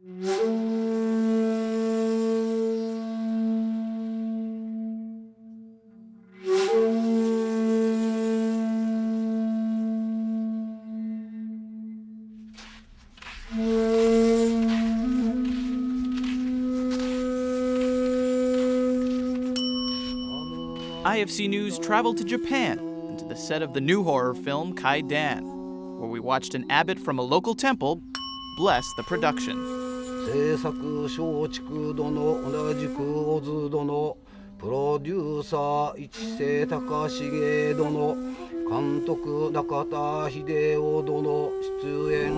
IFC News traveled to Japan and to the set of the new horror film Kaidan, where we watched an abbot from a local temple bless the production. 制作松竹殿同じく小津殿プロデューサー一世高重殿監督中田秀夫殿出演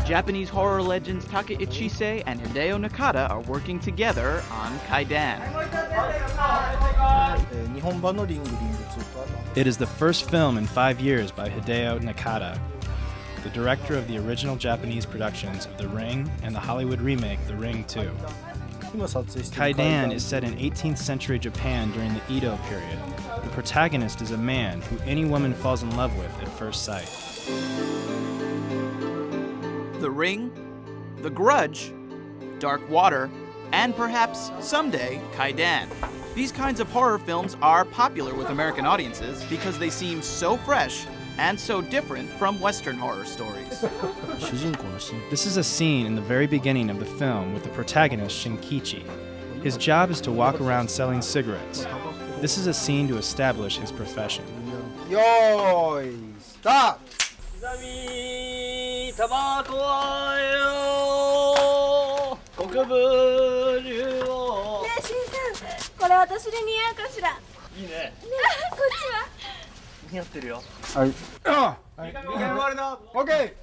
Japanese horror legends Taka Ichise and Hideo Nakata are working together on Kaidan. It is the first film in 5 years by Hideo Nakata, the director of the original Japanese productions of The Ring and the Hollywood remake The Ring 2. Kaidan is set in 18th century Japan during the Edo period. The protagonist is a man who any woman falls in love with at first sight. The Ring, The Grudge, Dark Water, and perhaps someday Kaidan. These kinds of horror films are popular with American audiences because they seem so fresh and so different from Western horror stories. This is a scene in the very beginning of the film with the protagonist Shinkichi. His job is to walk around selling cigarettes. This is a scene to establish his profession. Yoi, stop! タバコはよ国分流をねえしんさんこれ私で似合うかしらいいねねえこっちは似合ってるよはいいい加減終わるな OK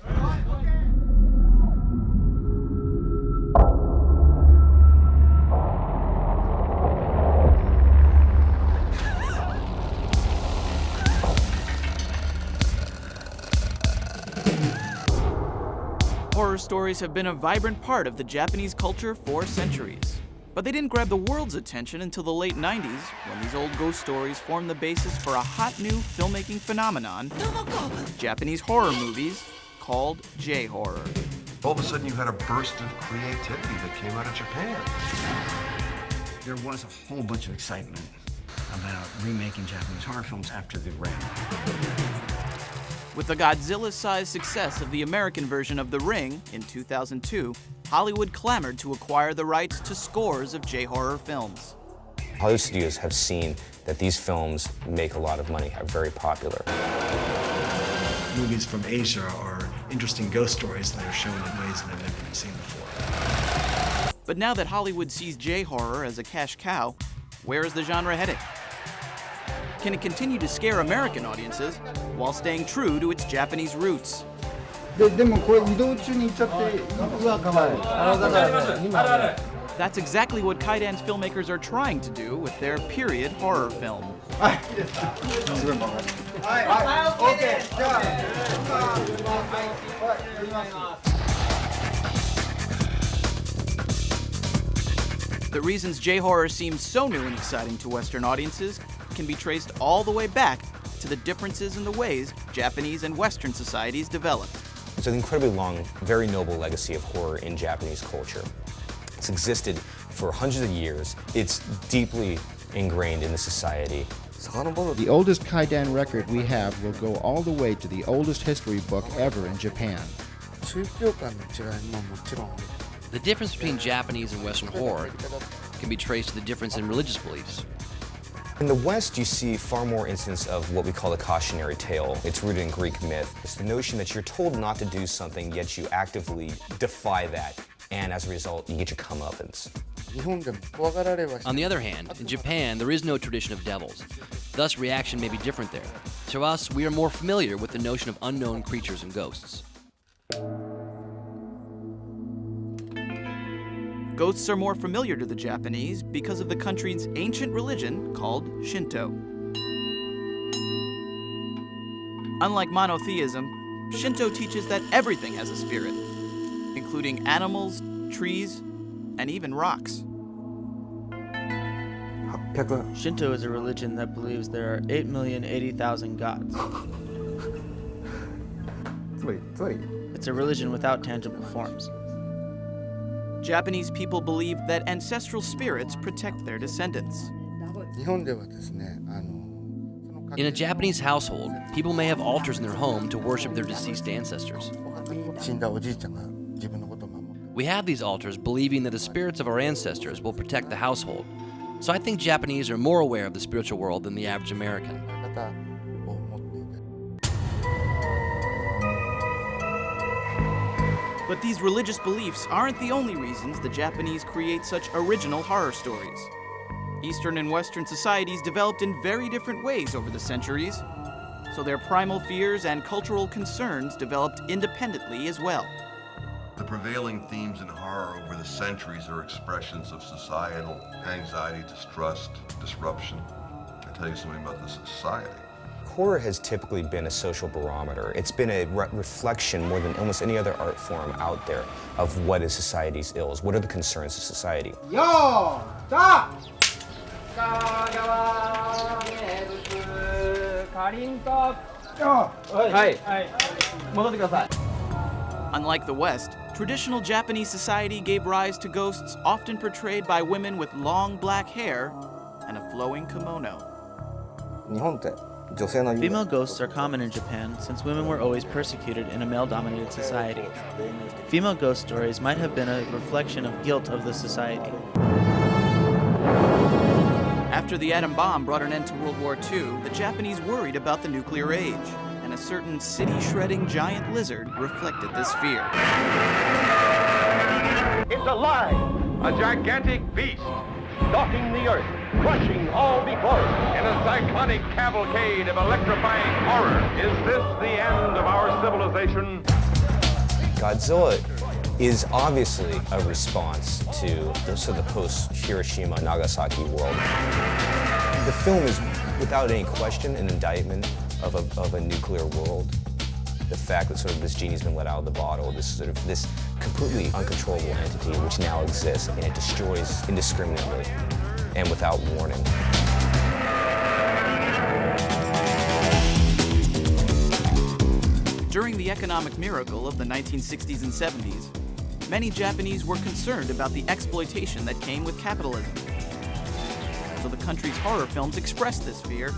Horror stories have been a vibrant part of the Japanese culture for centuries. But they didn't grab the world's attention until the late 90s, when these old ghost stories formed the basis for a hot new filmmaking phenomenon, Japanese horror movies called J-horror. All of a sudden you had a burst of creativity that came out of Japan. There was a whole bunch of excitement about remaking Japanese horror films after The Ring. With the Godzilla-sized success of the American version of The Ring in 2002, Hollywood clamored to acquire the rights to scores of J-horror films. Hollywood studios have seen that these films make a lot of money, are very popular. Movies from Asia are interesting ghost stories that are shown in ways that have never been seen before. But now that Hollywood sees J-horror as a cash cow, where is the genre heading? Can it continue to scare American audiences while staying true to its Japanese roots? That's exactly what Kaidan's filmmakers are trying to do with their period horror film. The reasons J-horror seems so new and exciting to Western audiences can be traced all the way back to the differences in the ways Japanese and Western societies developed. It's an incredibly long, very noble legacy of horror in Japanese culture. It's existed for hundreds of years. It's deeply ingrained in the society. The oldest Kaidan record we have will go all the way to the oldest history book ever in Japan. The difference between Japanese and Western horror can be traced to the difference in religious beliefs. In the West, you see far more instances of what we call a cautionary tale. It's rooted in Greek myth. It's the notion that you're told not to do something, yet you actively defy that, and as a result, you get your comeuppance. On the other hand, in Japan, there is no tradition of devils. Thus, reaction may be different there. To us, we are more familiar with the notion of unknown creatures and ghosts. Ghosts are more familiar to the Japanese because of the country's ancient religion called Shinto. Unlike monotheism, Shinto teaches that everything has a spirit, including animals, trees, and even rocks. Shinto is a religion that believes there are 8,080,000 gods. It's a religion without tangible forms. Japanese people believe that ancestral spirits protect their descendants. In a Japanese household, people may have altars in their home to worship their deceased ancestors. We have these altars believing that the spirits of our ancestors will protect the household. So I think Japanese are more aware of the spiritual world than the average American. But these religious beliefs aren't the only reasons the Japanese create such original horror stories. Eastern and Western societies developed in very different ways over the centuries, so their primal fears and cultural concerns developed independently as well. The prevailing themes in horror over the centuries are expressions of societal anxiety, distrust, disruption. I tell you something about the society. Horror has typically been a social barometer. It's been a reflection more than almost any other art form out there of what is society's ills, what are the concerns of society. Yo! Stop! Unlike the West, traditional Japanese society gave rise to ghosts often portrayed by women with long black hair and a flowing kimono. Female ghosts are common in Japan since women were always persecuted in a male-dominated society. Female ghost stories might have been a reflection of guilt of the society. After the atom bomb brought an end to World War II, the Japanese worried about the nuclear age, and a certain city-shredding giant lizard reflected this fear. It's alive! A gigantic beast, stalking the earth, crushing all before it. In a cyclonic cavalcade of electrifying horror. Is this the end of our civilization? Godzilla is obviously a response to the post-Hiroshima, Nagasaki world. The film is, without any question, an indictment of a nuclear world. The fact that sort of this genie's been let out of the bottle, this completely uncontrollable entity which now exists, and it destroys indiscriminately and without warning. During the economic miracle of the 1960s and 70s, many Japanese were concerned about the exploitation that came with capitalism. So the country's horror films expressed this fear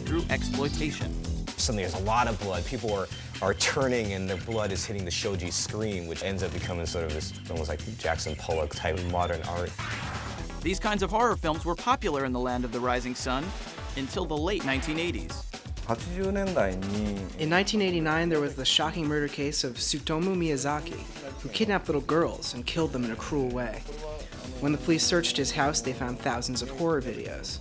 through exploitation. Suddenly there's a lot of blood. People are turning and their blood is hitting the shoji screen, which ends up becoming sort of this almost like Jackson Pollock type of modern art. These kinds of horror films were popular in the land of the rising sun until the late 1980s. In 1989, there was the shocking murder case of Tsutomu Miyazaki, who kidnapped little girls and killed them in a cruel way. When the police searched his house, they found thousands of horror videos.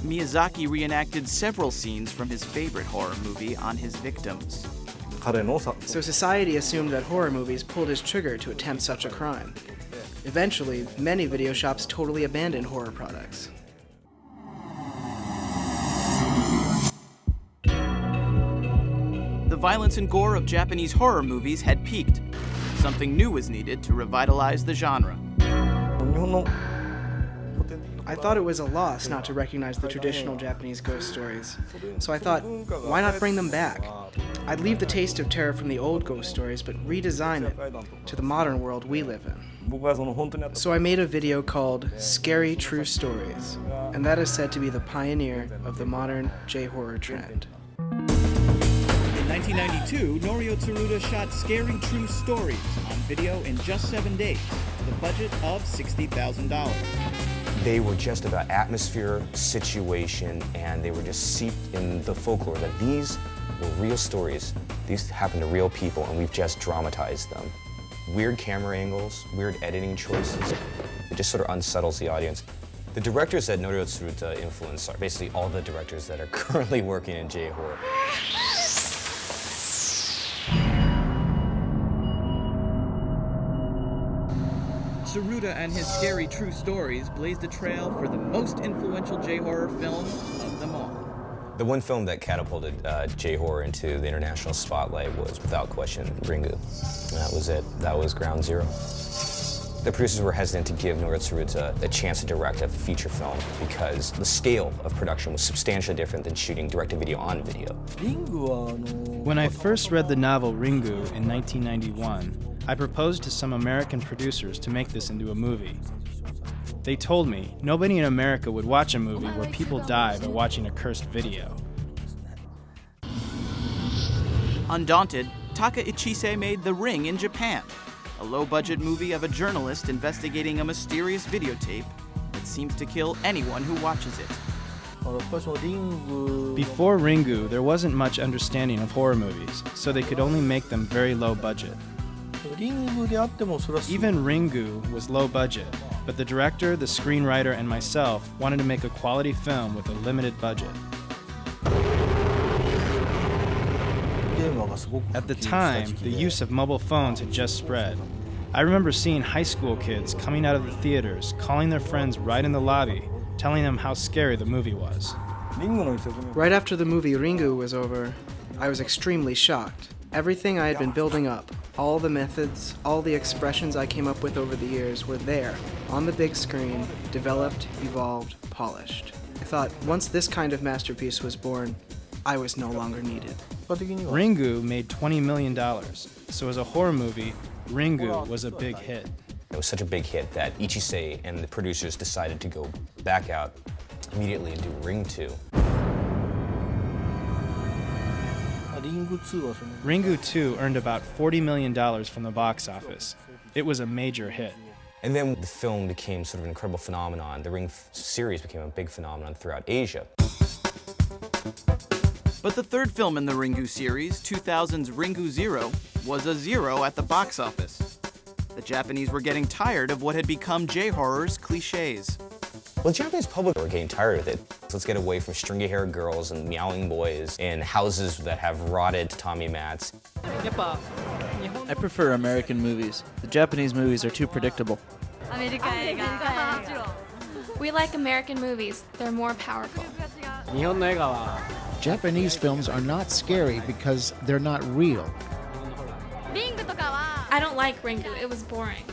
Miyazaki reenacted several scenes from his favorite horror movie on his victims. So society assumed that horror movies pulled his trigger to attempt such a crime. Eventually, many video shops totally abandoned horror products. The violence and gore of Japanese horror movies had peaked. Something new was needed to revitalize the genre. I thought it was a loss not to recognize the traditional Japanese ghost stories. So I thought, why not bring them back? I'd leave the taste of terror from the old ghost stories, but redesign it to the modern world we live in. So I made a video called Scary True Stories, and that is said to be the pioneer of the modern J-horror trend. In 1992, Norio Tsuruta shot Scary True Stories on video in just 7 days, with a budget of $60,000. They were just about atmosphere, situation, and they were just seeped in the folklore that these were real stories. These happened to real people, and we've just dramatized them. Weird camera angles, weird editing choices. It just sort of unsettles the audience. The directors that Norio Tsuruta influenced are basically all the directors that are currently working in J-horror. Tsuruta and his Scary True Stories blazed a trail for the most influential J-horror film of them all. The one film that catapulted J-horror into the international spotlight was, without question, Ringu. That was it. That was ground zero. The producers were hesitant to give Norio Tsuruta a chance to direct a feature film because the scale of production was substantially different than shooting direct-to-video on video. When I first read the novel Ringu in 1991, I proposed to some American producers to make this into a movie. They told me nobody in America would watch a movie where people die by watching a cursed video. Undaunted, Taka Ichise made The Ring in Japan, a low-budget movie of a journalist investigating a mysterious videotape that seems to kill anyone who watches it. Before Ringu, there wasn't much understanding of horror movies, so they could only make them very low budget. Even Ringu was low budget, but the director, the screenwriter, and myself wanted to make a quality film with a limited budget. At the time, the use of mobile phones had just spread. I remember seeing high school kids coming out of the theaters, calling their friends right in the lobby, telling them how scary the movie was. Right after the movie Ringu was over, I was extremely shocked. Everything I had been building up, all the methods, all the expressions I came up with over the years were there, on the big screen, developed, evolved, polished. I thought once this kind of masterpiece was born, I was no longer needed. Ringu made $20 million, so as a horror movie, Ringu was a big hit. It was such a big hit that Ichise and the producers decided to go back out immediately and do Ring 2. Ringu 2 earned about $40 million from the box office. It was a major hit. And then the film became sort of an incredible phenomenon. The Ring series became a big phenomenon throughout Asia. But the third film in the Ringu series, 2000's Ringu Zero, was a zero at the box office. The Japanese were getting tired of what had become J-horror's cliches. Well, the Japanese public were getting tired of it. So let's get away from stringy-haired girls and meowing boys and houses that have rotted tatami mats. I prefer American movies. The Japanese movies are too predictable. We like American movies. They're more powerful. Japanese films are not scary because they're not real. I don't like Ringu. It was boring.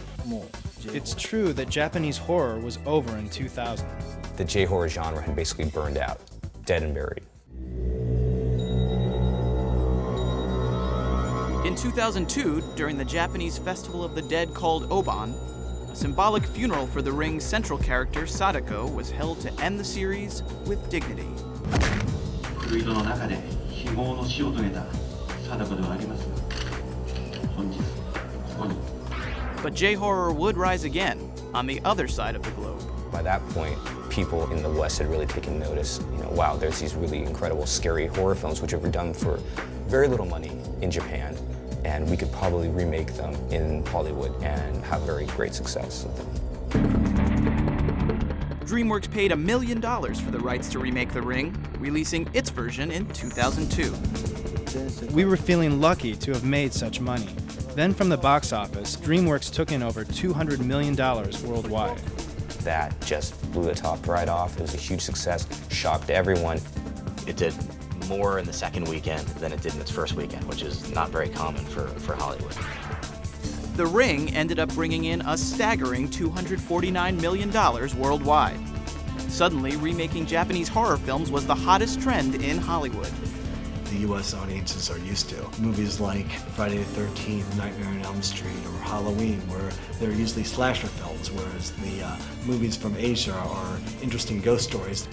It's true that Japanese horror was over in 2000. The J-horror genre had basically burned out, dead and buried. In 2002, during the Japanese Festival of the Dead called Oban, a symbolic funeral for the Ring's central character, Sadako, was held to end the series with dignity. But J-horror would rise again, on the other side of the globe. By that point, people in the West had really taken notice. Wow, there's these really incredible, scary horror films which were done for very little money in Japan, and we could probably remake them in Hollywood and have very great success with them. DreamWorks paid $1 million for the rights to remake The Ring, releasing its version in 2002. We were feeling lucky to have made such money. Then from the box office, DreamWorks took in over $200 million worldwide. That just blew the top right off. It was a huge success, shocked everyone. It did more in the second weekend than it did in its first weekend, which is not very common for Hollywood. The Ring ended up bringing in a staggering $249 million worldwide. Suddenly, remaking Japanese horror films was the hottest trend in Hollywood. The U.S. audiences are used to movies like Friday the 13th, Nightmare on Elm Street, or Halloween, where they're usually slasher films, whereas the movies from Asia are interesting ghost stories.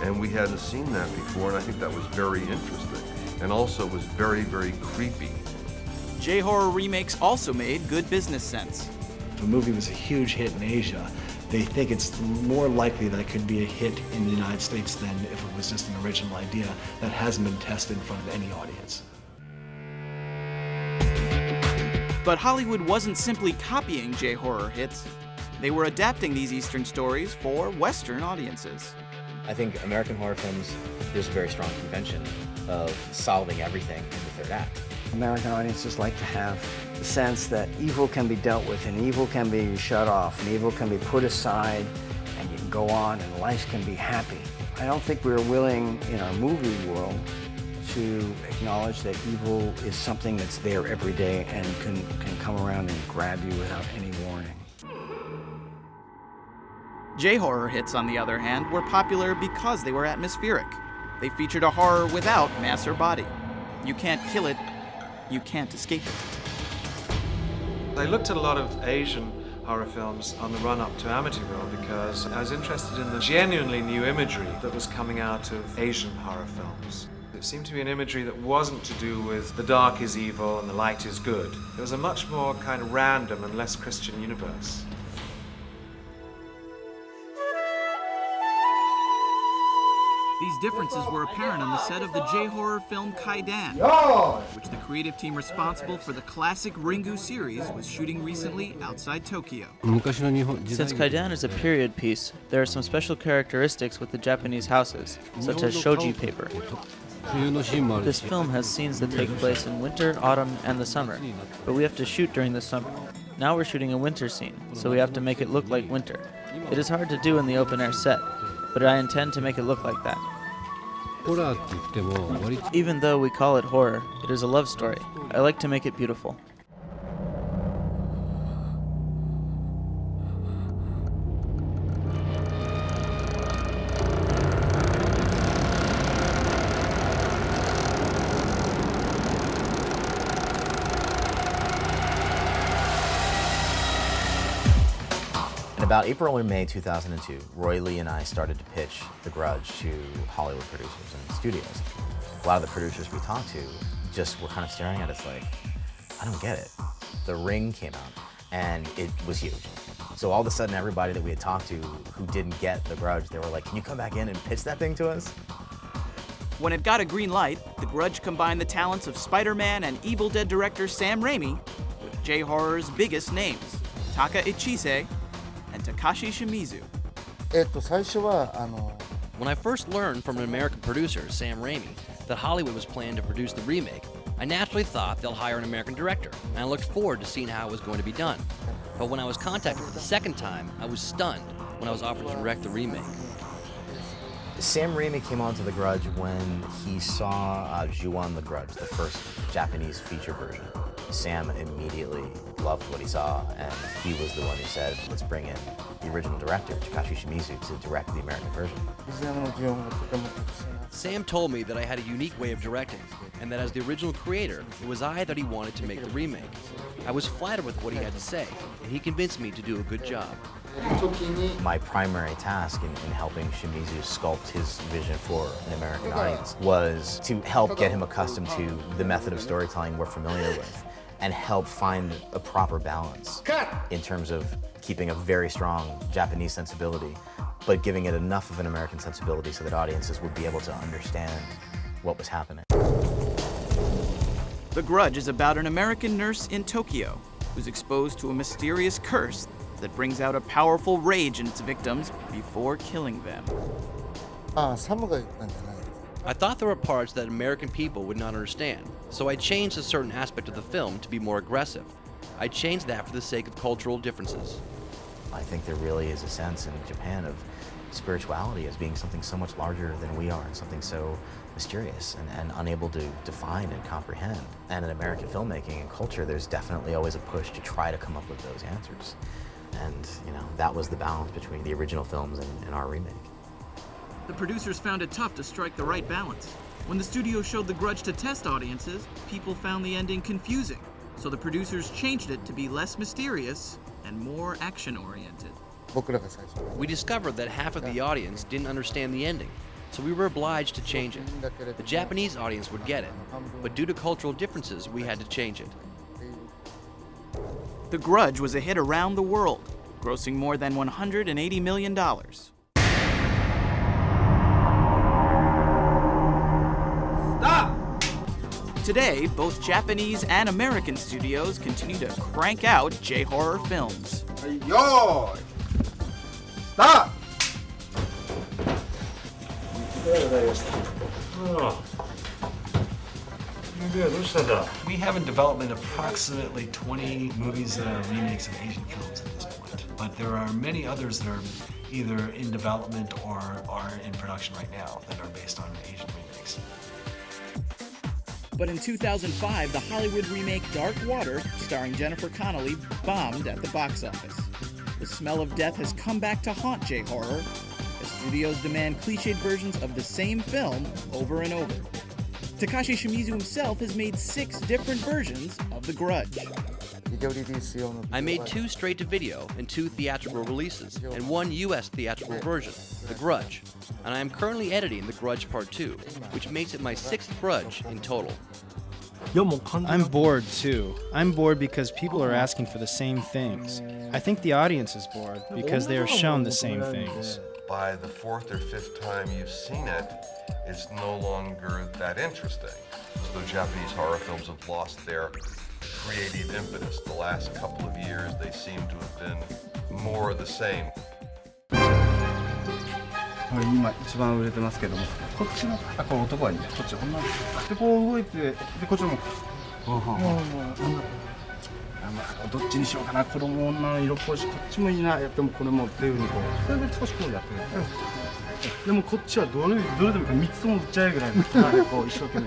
And we hadn't seen that before, and I think that was very interesting. And also was very, very creepy. J-horror remakes also made good business sense. If a movie was a huge hit in Asia, they think it's more likely that it could be a hit in the United States than if it was just an original idea that hasn't been tested in front of any audience. But Hollywood wasn't simply copying J-horror hits. They were adapting these Eastern stories for Western audiences. I think American horror films, there's a very strong convention of solving everything in the third act. American audiences like to have the sense that evil can be dealt with and evil can be shut off and evil can be put aside and you can go on and life can be happy. I don't think we're willing in our movie world to acknowledge that evil is something that's there every day and can come around and grab you without any warning. J-horror hits, on the other hand, were popular because they were atmospheric. They featured a horror without mass or body. You can't kill it, you can't escape it. I looked at a lot of Asian horror films on the run-up to Amityville because I was interested in the genuinely new imagery that was coming out of Asian horror films. It seemed to be an imagery that wasn't to do with the dark is evil and the light is good. It was a much more kind of random and less Christian universe. These differences were apparent on the set of the J-horror film Kaidan, which the creative team responsible for the classic Ringu series was shooting recently outside Tokyo. Since Kaidan is a period piece, there are some special characteristics with the Japanese houses, such as shoji paper. This film has scenes that take place in winter, autumn, and the summer, but we have to shoot during the summer. Now we're shooting a winter scene, so we have to make it look like winter. It is hard to do in the open-air set, but I intend to make it look like that. Even though we call it horror, it is a love story. I like to make it beautiful. About April or May 2002, Roy Lee and I started to pitch The Grudge to Hollywood producers and studios. A lot of the producers we talked to just were kind of staring at us like, I don't get it. The Ring came out and it was huge. So all of a sudden everybody that we had talked to who didn't get The Grudge, they were like, can you come back in and pitch that thing to us? When it got a green light, The Grudge combined the talents of Spider-Man and Evil Dead director Sam Raimi with J-horror's biggest names, Taka Ichise and Takashi Shimizu. When I first learned from an American producer, Sam Raimi, that Hollywood was planning to produce the remake, I naturally thought they'll hire an American director, and I looked forward to seeing how it was going to be done. But when I was contacted for the second time, I was stunned when I was offered to direct the remake. Sam Raimi came onto The Grudge when he saw Ju-on the Grudge, the first Japanese feature version. Sam immediately loved what he saw, and he was the one who said, let's bring in the original director, Takashi Shimizu, to direct the American version. Sam told me that I had a unique way of directing, and that as the original creator, it was I that he wanted to make the remake. I was flattered with what he had to say, and he convinced me to do a good job. My primary task in helping Shimizu sculpt his vision for an American audience was to help get him accustomed to the method of storytelling we're familiar with, and help find a proper balance in terms of keeping a very strong Japanese sensibility, but giving it enough of an American sensibility so that audiences would be able to understand what was happening. The Grudge is about an American nurse in Tokyo who's exposed to a mysterious curse that brings out a powerful rage in its victims before killing them. I thought there were parts that American people would not understand, so I changed a certain aspect of the film to be more aggressive. I changed that for the sake of cultural differences. I think there really is a sense in Japan of spirituality as being something so much larger than we are, and something so mysterious and unable to define and comprehend. And in American filmmaking and culture, there's definitely always a push to try to come up with those answers. And, you know, that was the balance between the original films and our remake. The producers found it tough to strike the right balance. When the studio showed The Grudge to test audiences, people found the ending confusing, so the producers changed it to be less mysterious and more action-oriented. We discovered that half of the audience didn't understand the ending, so we were obliged to change it. The Japanese audience would get it, but due to cultural differences, we had to change it. The Grudge was a hit around the world, grossing more than $180 million. Stop! Today, both Japanese and American studios continue to crank out J-horror films. Yo! Stop! We have in development approximately 20 movies that are remakes of Asian films at this point, but there are many others that are either in development or are in production right now that are based on Asian remakes. But in 2005, the Hollywood remake Dark Water, starring Jennifer Connelly, bombed at the box office. The smell of death has come back to haunt J-horror, as studios demand cliched versions of the same film over and over. Takashi Shimizu himself has made 6 different versions of The Grudge. I made 2 straight-to-video and 2 theatrical releases, and 1 US theatrical version, The Grudge, and I am currently editing The Grudge Part 2, which makes it my 6th Grudge in total. I'm bored too. I'm bored because people are asking for the same things. I think the audience is bored because they are shown the same things. By the 4th or 5th time you've seen it, it's no longer that interesting. So Japanese horror films have lost their creative impetus. The last couple of years, they seem to have been more of the same. 今一番売れてますけども、こっちのこれ男はいいんだよ、こっち女の子でこう動いて、でこっちもどっちにしようかな、子供女の色っぽいし、こっちもいいな、やってもこれもっていうふうにこう、それで少しこうやってる。でもこっちはどれでもいいから3つとも売っちゃえぐらいのこう一生懸命。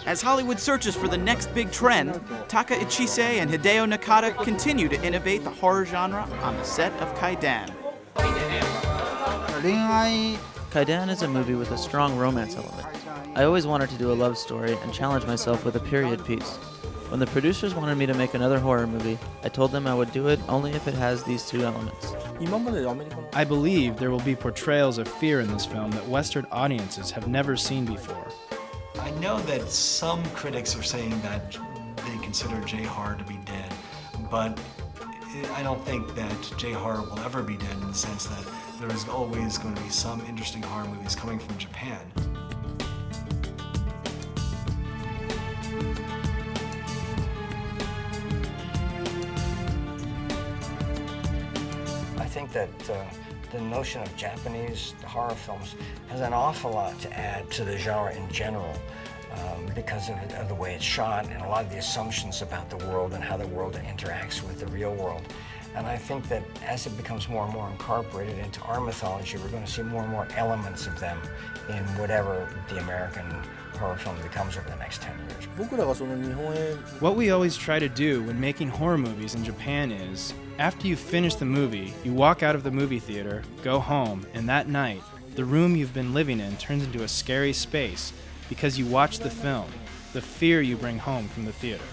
As Hollywood searches for the next big trend, Taka Ichise and Hideo Nakata continue to innovate the horror genre on the set of Kaidan. Kaidan is a movie with a strong romance element. I always wanted to do a love story and challenge myself with a period piece. When the producers wanted me to make another horror movie, I told them I would do it only if it has these 2 elements. I believe there will be portrayals of fear in this film that Western audiences have never seen before. I know that some critics are saying that they consider J-horror to be dead, but I don't think that J-horror will ever be dead in the sense that there is always going to be some interesting horror movies coming from Japan. I think that the notion of Japanese horror films has an awful lot to add to the genre in general because of the way it's shot and a lot of the assumptions about the world and how the world interacts with the real world. And I think that as it becomes more and more incorporated into our mythology, we're going to see more and more elements of them in whatever the American horror film becomes over the next 10 years. What we always try to do when making horror movies in Japan is, after you finish the movie, you walk out of the movie theater, go home, and that night, the room you've been living in turns into a scary space because you watch the film, the fear you bring home from the theater.